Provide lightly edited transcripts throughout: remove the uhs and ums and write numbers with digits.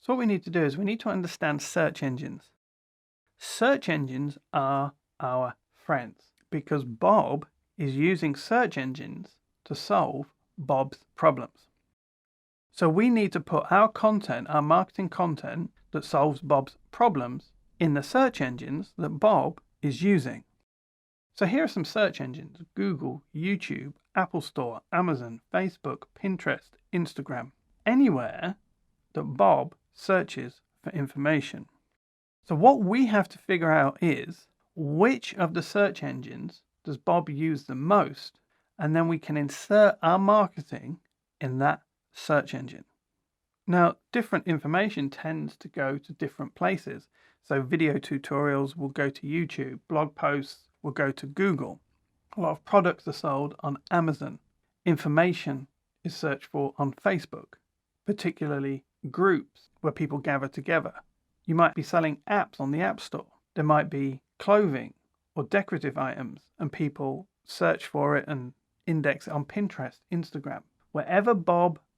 So what we need to do is we need to understand search engines. Search engines are our friends because Bob is using search engines to solve Bob's problems. So we need to put our content, our marketing content that solves Bob's problems in the search engines that Bob is using. So here are some search engines: Google, YouTube, Apple Store, Amazon, Facebook, Pinterest, Instagram, anywhere that Bob searches for information. So what we have to figure out is which of the search engines does Bob use the most, and then we can insert our marketing in that search engine. Now, different information tends to go to different places. So video tutorials will go to YouTube, blog posts will go to Google. A lot of products are sold on Amazon. Information is searched for on Facebook, particularly groups where people gather together. You might be selling apps on the App Store. There might be clothing or decorative items, and people search for it and index it on Pinterest, Instagram. Wherever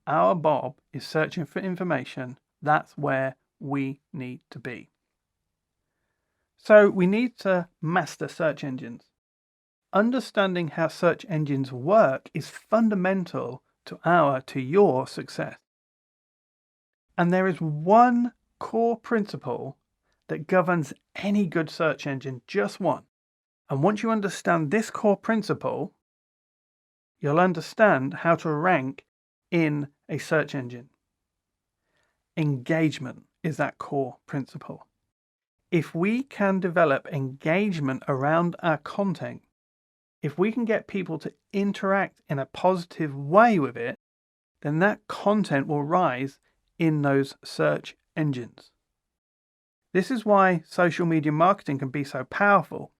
our Bob is searching for information, that's where we need to be. So we need to master search engines. Understanding how search engines work is fundamental to your success. And there is one core principle that governs any good search engine, just one. And once you understand this core principle, you'll understand how to rank in a search engine. Engagement is that core principle. If we can develop engagement around our content, if we can get people to interact in a positive way with it, then that content will rise in those search engines. This is why social media marketing can be so powerful,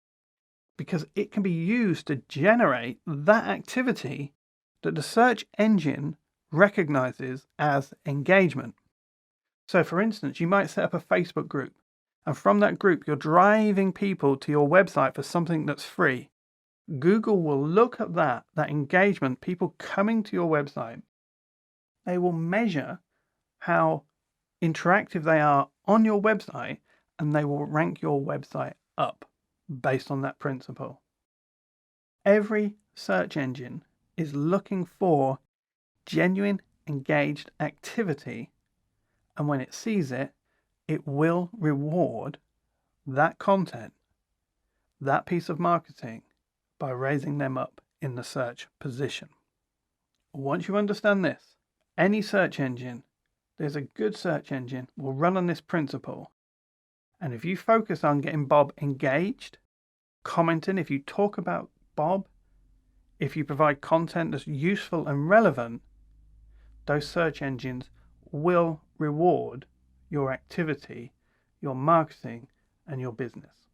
because it can be used to generate that activity that the search engine recognizes as engagement. So for instance, you might set up a Facebook group, and from that group, you're driving people to your website for something that's free. Google will look at that engagement, people coming to your website. They will measure how interactive they are on your website, and they will rank your website up based on that principle. Every search engine is looking for genuine, engaged activity, and when it sees it, it will reward that content, that piece of marketing, by raising them up in the search position. Once you understand this, any search engine, there's a good search engine, will run on this principle. And if you focus on getting Bob engaged, commenting, if you talk about Bob, if you provide content that's useful and relevant, those search engines will reward your activity, your marketing, and your business.